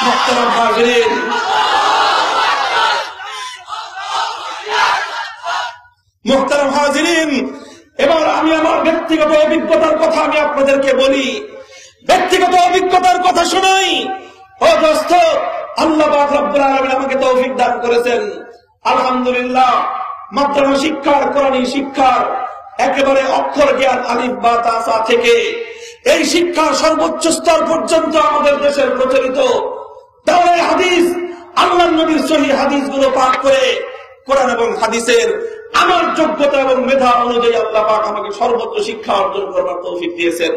মুহতারাম হাজিরিন, মুহতারাম হাজিরিন, এবার আমি আমার ব্যক্তিগত অভিজ্ঞতার কথা আমি আপনাদেরকে বলি, ব্যক্তিগত অভিজ্ঞতার কথা শোনাই। ও দোস্ত, আল্লাহ পাক রব্বুল আলামিন আমাকে তৌফিক দান করেছেন আলহামদুলিল্লাহ। মাদ্রাসা শিক্ষার, কোরআনী শিক্ষার একেবারে অক্ষর জ্ঞান আলিফ বা তা সা থেকে এই শিক্ষার সর্বোচ্চ স্তর পর্যন্ত আমাদের দেশের প্রচলিত দাওরায়ে হাদিস, আল্লাহর নবীর সহিহ হাদিসগুলো পাঠ করে কোরআন এবং হাদিসের আমার যোগ্যতা এবং মেধা অনুযায়ী আল্লাহ পাক আমাকে সর্বোচ্চ শিক্ষা অর্জন করবার তৌফিক দিয়েছেন।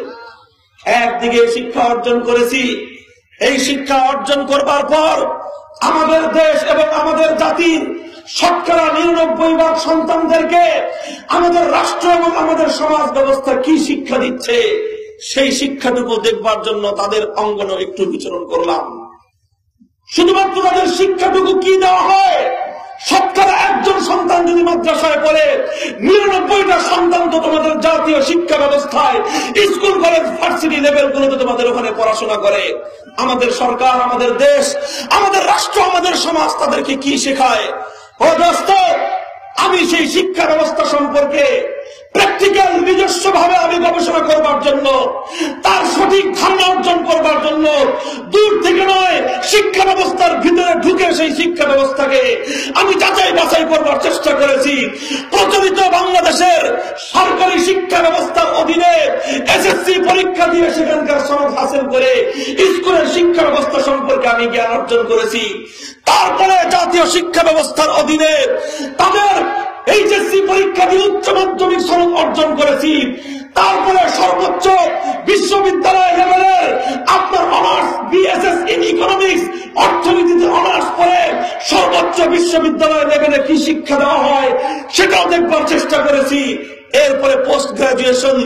একদিকে শিক্ষা অর্জন করেছি, এই শিক্ষা অর্জন করবার পর আমাদের দেশ এবং আমাদের জাতির শতকরা ৯৯% সন্তানদেরকে আমাদের রাষ্ট্র এবং আমাদের সমাজ ব্যবস্থা কি শিক্ষা দিচ্ছে সেই শিক্ষাটুকু দেখবার জন্য তাদের অঙ্গনে একটু বিচরণ করলাম। শুধুমাত্র তাদের শিক্ষাটুকু কি দেওয়া হয়, শতকরা একজন সন্তান যদি মাদ্রাসায় পড়ে, ৯৯টা সন্তান তো তোমাদের জাতীয় শিক্ষা ব্যবস্থায় স্কুল কলেজ ভার্সিটি লেভেলগুলোতে তোমাদের ওখানে পড়াশোনা করে। আমাদের সরকার, আমাদের দেশ, আমাদের রাষ্ট্র, আমাদের সমাজ তাদেরকে কি শেখায়? ও দোস্ত, আমি সেই শিক্ষা ব্যবস্থা সম্পর্কে প্র্যাকটিক্যাল নিজস্ব ভাবে আমি গবেষণা করবার জন্য, তার সঠিক ধারণা অর্জন করবার জন্য দূর থেকে নয়, শিক্ষা ব্যবস্থার ভিতরে ঢুকে সেই শিক্ষা ব্যবস্থাকে আমি যাচাই বাছাই করবার চেষ্টা করেছি। প্রচলিত বাংলাদেশের সরকারি শিক্ষা ব্যবস্থার অধীনে এসএসসি পরীক্ষা দিয়ে সেখানকার সনদ হাসিল করে স্কুলের শিক্ষা ব্যবস্থা সম্পর্কে আমি জ্ঞান অর্জন করেছি। তারপরে জাতীয় শিক্ষা ব্যবস্থার অধীনে তাদের এইচএসসি পরীক্ষা দিয়ে উচ্চ মাধ্যমিক সনদ অর্জন করেছি। তারপরে সর্বোচ্চ বিশ্ববিদ্যালয় লেভেলের আপনার অনার্স বিএসএস ইন ইকোনমিক্স, অর্থনীতিতে অনার্স পড়ে সর্বোচ্চ বিশ্ববিদ্যালয় লেভেলে কি শিক্ষা দেওয়া হয় সেটাও দেখবার চেষ্টা করেছি। এরপরে পোস্ট গ্রাজুয়েশন,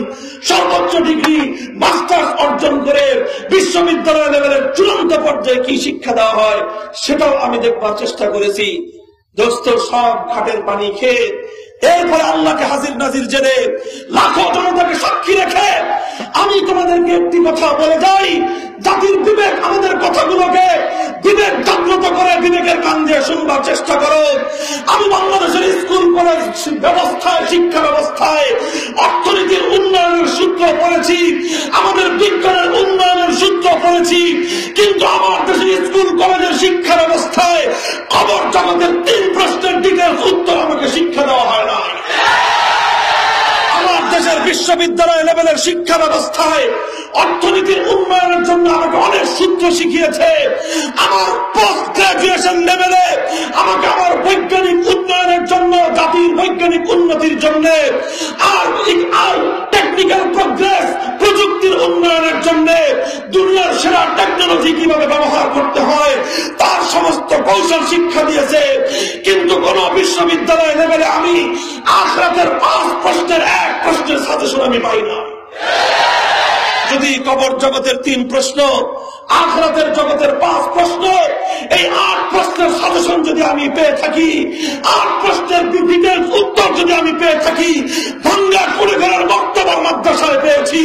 সর্বোচ্চ ডিগ্রি মাস্টার্স অর্জন করে বিশ্ববিদ্যালয় লেভেলের চূড়ান্ত পর্যায়ে কি শিক্ষা দেওয়া হয় সেটাও আমি দেখবার চেষ্টা করেছি। দোস্ত, সব ঘাটের পানি খেয়ে এরপরে আল্লাহকে হাজির নাজির জেনে লাখো জনতাকে সাক্ষী রেখে আমি তোমাদেরকে একটি কথা বলে যাই, জাতির বিবেক আমাদের কথাগুলোকে বিবেক জাগ্রত করে বিবেকের কান দিয়ে শুনবার চেষ্টা করো। আমি বাংলাদেশের স্কুল কলেজ ব্যবস্থায়, শিক্ষা ব্যবস্থায় অর্থনীতির উন্নয়নের সূত্র পড়েছি, আমাদের বিজ্ঞানের উন্নয়নের সূত্র পড়েছি, কিন্তু আমার দেশের স্কুল কলেজের শিক্ষা ব্যবস্থায় খবর জগতের ৩ প্রশ্নের দিকের উত্তর আমাকে শিক্ষা দেওয়া হয় না। আমার দেশের বিশ্ববিদ্যালয় লেভেলের শিক্ষা ব্যবস্থায় অর্থনীতির উন্নয়নের জন্য আমাকে অনেক সূত্র শিখিয়েছে। আমার পোস্ট গ্রাজুয়েশন লেভেলে আমাকে আমার বৈজ্ঞানিক উন্নয়নের জন্য, জাতির বৈজ্ঞানিক উন্নতির জন্য, আর টেকনিক্যাল প্রোগ্রেস, প্রযুক্তির উন্নয়নের জন্য দুনিয়ার সেরা টেকনোলজি কিভাবে ব্যবহার করতে হয় তার সমস্ত কৌশল শিক্ষা দিয়েছে। কিন্তু কোন বিশ্ববিদ্যালয় লেভেলে আমি আখিরাতের 5 প্রশ্নের 1 প্রশ্নের সাজেশন আমি পাই না। যদি কবর জগতের 3 প্রশ্ন, আখিরাতের জগতের 5 প্রশ্ন, এই 8 প্রশ্নের সাজেশন যদি আমি পেয়ে থাকি, 8 প্রশ্নের ডিটেইলস উত্তর যদি আমি পেয়ে থাকি, ভাঙ্গা কুড়িঘরের বক্তব্য মাদ্রাসায় পেয়েছি,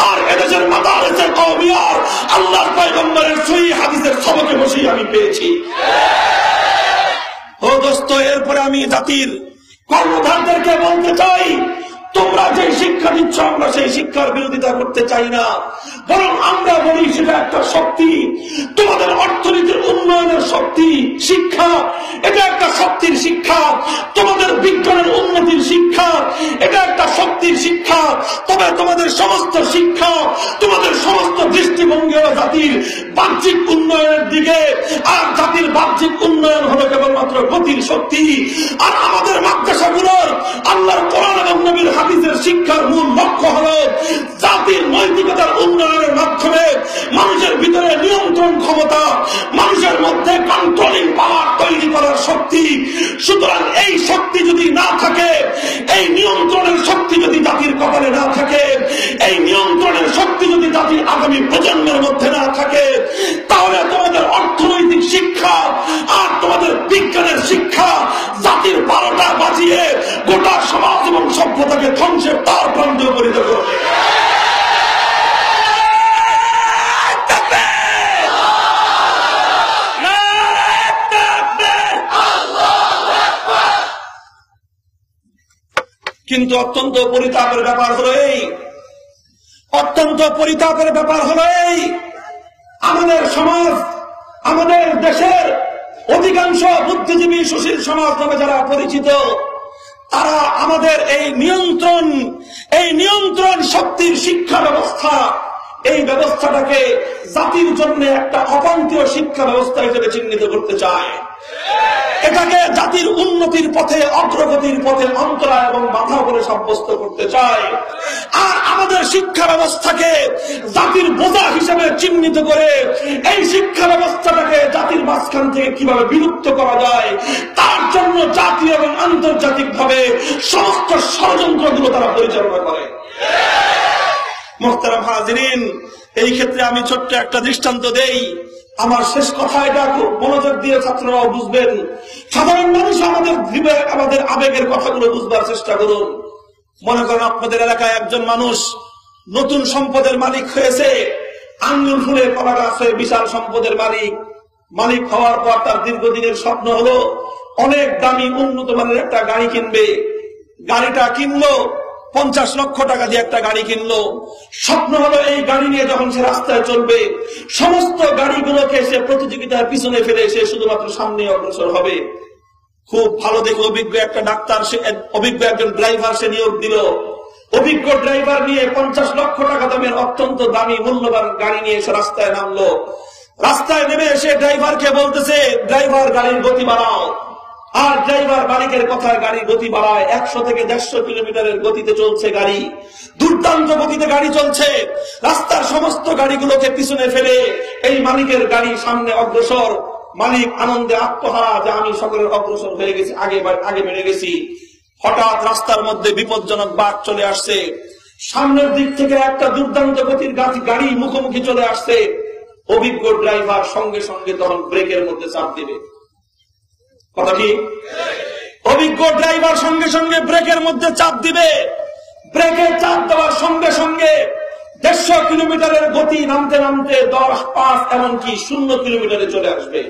আর এদেশের মাদারিসে কওমিয়ার আল্লাহর পয়গম্বরের সহিহ হাদিসের সবকে বসেই আমি পেয়েছি। ও দোস্ত, এরপরে আমি জাতির কর্মধারদেরকে বলতে চাই, তোমরা যে শিক্ষা দিচ্ছ আমরা সেই শিক্ষার বিরোধিতা করতে চাই না, বরং আমরা বলি সেটা একটা শক্তি। তোমাদের অর্থনীতির উন্নয়নের শক্তি শিক্ষা, এটা একটা শক্তির শিক্ষা। তোমাদের বিজ্ঞানের উন্নতির শিক্ষা, এটা একটা শক্তির শিক্ষা। তবে তোমাদের সমস্ত শিক্ষা, তোমাদের সমস্ত দৃষ্টিভঙ্গি হলো জাতির বাহ্যিক উন্নয়নের দিকে, আর জাতির বাহ্যিক উন্নয়ন হলো কেবলমাত্র গতির শক্তি। আর আমাদের মাদ্রাসাগুলোর আল্লাহর কোরআন এবং নবীর হাদিসের শিক্ষার মূল লক্ষ্য হলো জাতির নৈতিকতার উন্নয়নের মাধ্যমে মানুষের ভিতরে নিয়ন্ত্রণ ক্ষমতা, মানুষের মধ্যে কন্ট্রোলিং পাওয়ার তৈরি করার শক্তি। সুতরাং এই শক্তি যদি না থাকে, এই নিয়ন্ত্রণের শক্তি যদি জাতির কপালে না থাকে, এই নিয়ন্ত্রণের শক্তি যদি জাতির আগামী প্রজন্মের মধ্যে না থাকে, তাহলে তোমাদের অর্থনৈতিক শিক্ষা আর তোমাদের বিজ্ঞানের শিক্ষা জাতির 12টা বাজিয়ে গোটা সমাজ এবং সভ্যতাকে ধ্বংসের তার প্রান্তে পরিণত করবে। কিন্তু অত্যন্ত পরিতাপের ব্যাপার হলো এই আমাদের সমাজ, আমাদের দেশের অধিকাংশ বুদ্ধিজীবী সুশীল সমাজ নামে যারা পরিচিত, তারা আমাদের এই নিয়ন্ত্রণ শক্তির শিক্ষা ব্যবস্থা, এই ব্যবস্থাটাকে জাতির জন্য একটা অপান্তীয় শিক্ষা ব্যবস্থা হিসেবে চিহ্নিত করতে চায়। এটাকে জাতির উন্নতির পথে, অগ্রগতির পথে অন্তরায় এবং বাধা বলে সাব্যস্ত করতে চায়। আর আমাদের শিক্ষা ব্যবস্থাকে জাতির বোঝা হিসেবে চিহ্নিত করে এই শিক্ষা ব্যবস্থাটাকে জাতির মাঝখান থেকে কিভাবে বিলুপ্ত করা যায়, তার জন্য জাতীয় এবং আন্তর্জাতিক ভাবে সমস্ত ষড়যন্ত্রগুলো তারা পরিচালনা করে। মুহতারাম হাজিরিন, এই ক্ষেত্রে আমি ছোট্ট একটা দৃষ্টান্ত দেই। আমার শেষ কথা, এটা খুব মনোযোগ দিয়ে ছাত্ররাও বুঝবেন, সাধারণ মানুষ আমাদের আবেগের কথাগুলো বুঝবার চেষ্টা করুন। মনে করেন আপনাদের এলাকায় একজন মানুষ নতুন সম্পদের মালিক হয়েছে, আঙ্গুল ফুলে কলা গাছ হয়ে বিশাল সম্পদের মালিক হওয়ার পর তার দীর্ঘদিনের স্বপ্ন হলো অনেক দামি উন্নত মানের একটা গাড়ি কিনবে। গাড়িটা কিনলো, 50 লক্ষ টাকা দিয়ে একটা গাড়ি কিনলো। স্বপ্ন হলো এই গাড়ি নিয়ে যখন সে রাস্তায় চলবে, সমস্ত গাড়িগুলোকে সে প্রতিযোগিতার পিছনে ফেলে সে শুধুমাত্র সামনে অগ্রসর হবে। খুব ভালো দেখে অভিজ্ঞ একটা ডাক্তার, অভিজ্ঞ একজন ড্রাইভার সে নিয়োগ দিল। অভিজ্ঞ ড্রাইভার নিয়ে 50 লক্ষ টাকা দামের অত্যন্ত দামি মূল্যবান গাড়ি নিয়ে সে রাস্তায় নামলো। রাস্তায় নেমে এসে ড্রাইভারকে বলতেছে, ড্রাইভার গাড়ির গতি বাড়াও। আর ড্রাইভার মালিকের কথায় গাড়ির গতি বাড়ায়। 100 থেকে 150 কিলোমিটারের গতিতে চলছে গাড়ি, দুর্দান্ত গতিতে গাড়ি চলছে। রাস্তার সমস্ত গাড়িগুলোকে পিছনে ফেলে এই মালিকের গাড়ি সামনে অগ্রসর। মালিক আনন্দে আত্মহারা যে আমি সকলের অগ্রসর হয়ে গেছি, আগে বেড়ে গেছি। হঠাৎ রাস্তার মধ্যে বিপজ্জনক বাঘ চলে আসছে। সামনের দিক থেকে একটা দুর্দান্ত গতির গাড়ি মুখোমুখি চলে আসছে। অভিজ্ঞ ড্রাইভার সঙ্গে সঙ্গে তখন ব্রেকের মধ্যে চাপ দিবে। কথা কি? অভিজ্ঞ ড্রাইভার সঙ্গে সঙ্গে ব্রেকের মধ্যে চাপ দিবে। ব্রেকের চাপ দেওয়ার সঙ্গে সঙ্গে 150 কিলোমিটারের গতি নামতে নামতে 10, 5 এমনকি 0 কিলোমিটারে চলে আসবে।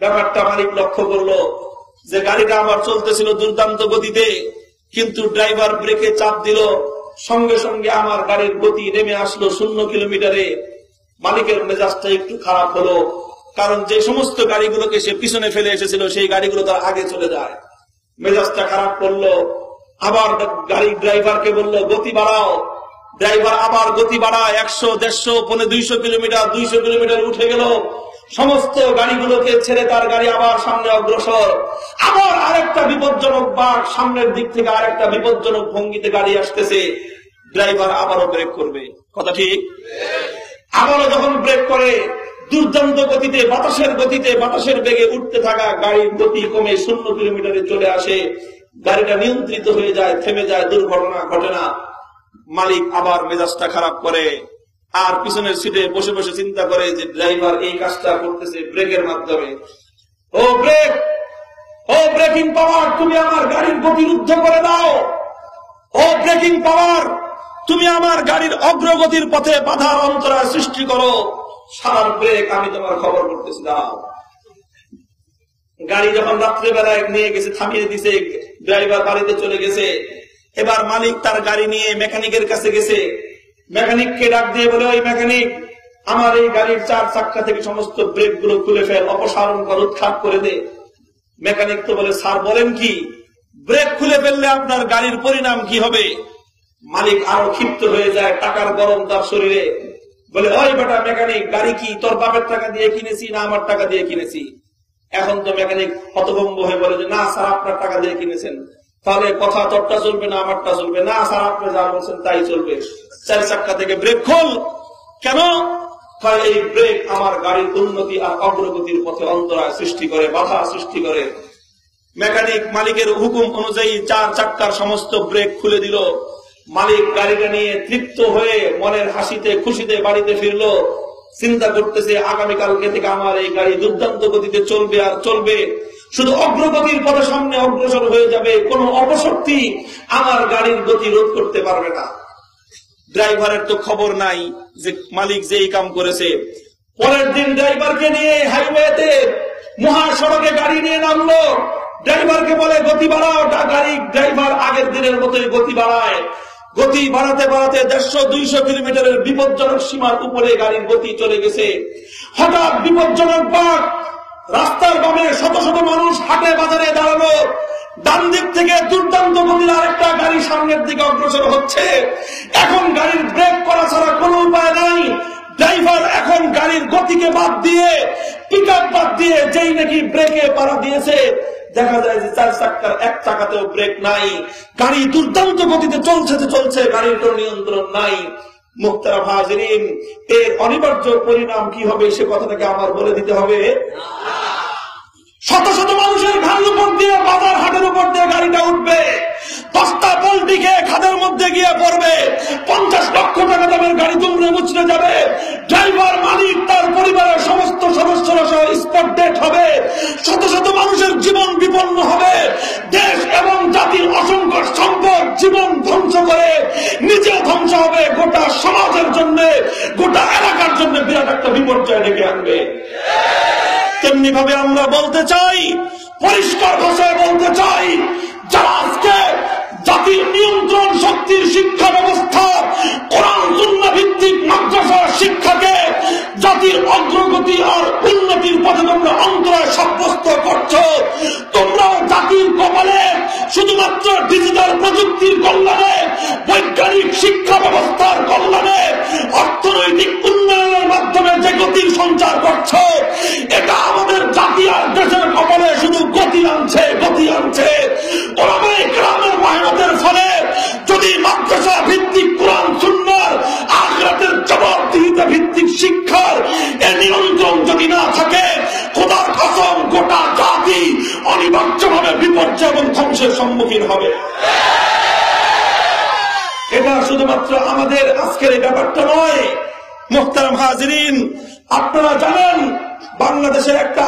ব্যাপারটা মালিক লক্ষ্য করলো যে গাড়িটা আমার চলতেছিল দুর্দান্ত গতিতে, কিন্তু ড্রাইভার ব্রেকে চাপ দিল, সঙ্গে সঙ্গে আমার গাড়ির গতি নেমে আসলো 0 কিলোমিটারে। মালিকের মেজাজটা একটু খারাপ হলো, কারণ যে সমস্ত গাড়িগুলোকে সে পিছনে ফেলে এসেছিল সেই গাড়িগুলো তার আগে চলে যায়। মেজাজটা খারাপ করলো, আবার গাড়ির ড্রাইভারকে বলল গতি বাড়াও। ড্রাইভার আবার গতি বাড়ায় 100, 150, 200 কিলোমিটার, 200 কিলোমিটার উঠে গেল। সমস্ত গাড়িগুলোকে ছেড়ে তার গাড়ি আবার সামনে অগ্রসর। আবার আরেকটা বিপজ্জনক বাঘ সামনের দিক থেকে আরেকটা বিপজ্জনক ভঙ্গিতে গাড়ি আসতেছে। ড্রাইভার আবারও ব্রেক করবে। কথা ঠিক? আবারও যখন ব্রেক করে, দুর্দান্ত গতিতে বাতাসের বেগে উঠতে থাকা গাড়ির গতি কমে 0 কিলোমিটারে চলে আসে। গাড়িটা নিয়ন্ত্রিত হয়ে যায়, থেমে যায়, দুর্ঘটনা ঘটে না। মালিক আবার মেজাজটা খারাপ করে, আর পিছনের সিটে বসে বসে চিন্তা করে যে ড্রাইভার এই কাজটা করতেছে ব্রেকের মাধ্যমে। ও ব্রেকিং পাওয়ার, তুমি আমার গাড়ির গতি রুদ্ধ করে দাও। ও ব্রেকিং পাওয়ার, তুমি আমার গাড়ির অগ্রগতির পথে বাধার অন্তরায় সৃষ্টি করো। সারার ব্রেক আমি তোমার খবর করতেছি, দাও। গাড়ি যখন রাত্রেবেলায় নিয়ে গেছে, থামিয়ে দিছে, ড্রাইভার বাড়িতে চলে গেছে। এবার মালিক তার গাড়ি নিয়ে মেকানিকের কাছে গেছে। মেকানিককে ডাক দিয়ে বলে, ওই মেকানিক, আমার এই গাড়ির 4 চাক্কা থেকে সমস্ত ব্রেক গুলো খুলে ফেল, অপসারণ কর, উৎখাত করে দে। মেকানিক তো বলে, স্যার বলেন কি, ব্রেক খুলে ফেললে আপনার গাড়ির পরিণাম কি হবে? মালিক আরো ক্ষিপ্ত হয়ে যায়, টাকার গরম তার শরীরে। বলে, ওই বেটা মেকানিক, গাড়ি কি তোর বাপের টাকা দিয়ে কিনেছি না আমার টাকা দিয়ে কিনেছি? এখন তো মেকানিক হতভম্ব হয়ে বলে যে, না স্যার আপনার টাকা দিয়ে কিনেছেন। তাহলে কথা তোরটা চলবে না আমারটা চলবে? না স্যার, আপনি যা বলছেন তাই চলবে। 4 চাক্কা থেকে ব্রেক খোল। কেন? এই ব্রেক আমার গাড়ির উন্নতি আর অগ্রগতির পথে অন্তরায় সৃষ্টি করে, বাধা সৃষ্টি করে। মেকানিক মালিকের হুকুম অনুযায়ী 4 চাক্কার সমস্ত ব্রেক খুলে দিল। মালিক গাড়িটা নিয়ে তৃপ্ত হয়ে মনের হাসিতে খুশিতে বাড়িতে ফিরলো। চিন্তা করতেছে, আগামীকালকে থেকে আমার এই গাড়ি দুর্দান্ত গতিতে চলবে আর চলবে, শুধু অগ্রগতির পথে সামনে অগ্রসর হয়ে যাবে, কোনো অপশক্তি আমার গাড়ির গতি রোধ করতে পারবে না। ড্রাইভারের তো খবর নাই যে মালিক যে এই কাম করেছে। পরের দিন ড্রাইভারকে নিয়ে হাইওয়েতে, মহাসড়কে গাড়ি নিয়ে নামলো। ড্রাইভারকে বলে গতি বাড়াও, গাড়ি ড্রাইভার আগের দিনের মতোই গতি বাড়ায়। গতি বাড়াতে বাড়াতে 150-200 কিলোমিটারের বিপজ্জনক সীমার উপরে গাড়ির গতি চলে গেছে। হঠাৎ বিপজ্জনক বাঁক, রাস্তার বামে শত শত মানুষ হাটে বাজারে দাঁড়ানো, ডান দিক থেকে দুর্দান্ত গতির আরেকটা গাড়ি সামনের দিকে অগ্রসর হচ্ছে। এখন গাড়ির ব্রেক করা ছাড়া কোনো উপায় নাই। ড্রাইভার এখন গাড়ির গতিকে বাদ দিয়ে, পিকআপ বাদ দিয়ে, যেই নাকি ব্রেকে পাড়া দিয়েছে, দেখা যায় যে 4 চাকার এক চাকাতেও ব্রেক নাই। গাড়ি দুর্দান্ত গতিতে চলছে, গাড়ির কোনো নিয়ন্ত্রণ নাই। মুহতারাম হাজিরিন, এর অনিবার্য পরিণাম কি হবে সে কথাটাকে আমার বলে দিতে হবে। শত শত মানুষের ঘাড়ের উপর দিয়ে, বাজার হাটের উপর দিয়ে গাড়িটা উঠবে, 10টা পোল্ট্রি খেয়ে খাদের মধ্যে গিয়ে পড়বে, 50 লক্ষ টাকা দামের গাড়ি দুমড়ে মুচড়ে যাবে। ড্রাইভার, মালিক, তার পরিবারের সমস্ত সদস্যরা সহ স্পট ডেড হবে। শত শত মানুষের জীবন বিপন্ন হবে। দেশ এবং জাতির অসংখ্য সম্পদ জীবন ধ্বংস করে নিজে ধ্বংস হবে। গোটা সমাজের জন্য, গোটা এলাকার জন্য বিরাট একটা বিপর্যয় ডেকে আনবে। তেমনি ভাবে আমরা বলতে চাই, পরিষ্কার ভাষায় বলতে চাই, যারা আজকে জাতির নিয়ন্ত্রণ শক্তির শিক্ষা ব্যবস্থা, কোরআন সুন্নাহ ভিত্তিক মাদ্রাসা শিক্ষাকে জাতির অগ্রগতি আর উন্নতির পথে তোমরা অন্তরায় সাব্যস্ত করছো, তোমরাও জাতির কপালে শুধুমাত্র ডিজিটাল প্রযুক্তির কল্যাণে, বৈজ্ঞানিক শিক্ষা ব্যবস্থার কল্যাণে, অর্থনৈতিক উন্নয়নের মাধ্যমে যে গতির সঞ্চার করছো, এটা আমাদের জাতি আর দেশের কপালে শুধু গতি আনছে। ওলামায়ে কেরামের মেহনতের ফলে যদি মাদ্রাসা ভিত্তিক কোরআন সুন্নাহর আখিরাতের জবাবদিহিতা ভিত্তিক শিক্ষার এই নিয়ন্ত্রণ যদি না থাকে, খোদার কসম গোটা জাতি অনিবার্যভাবে বিপর্যয় এবং ধ্বংসের সম্মুখীন হবে। এটা শুধুমাত্র আমাদের আজকের এই ব্যাপারটা নয়। মুহতারাম হাজিরিন, আপনারা জানেন বাংলাদেশের একটা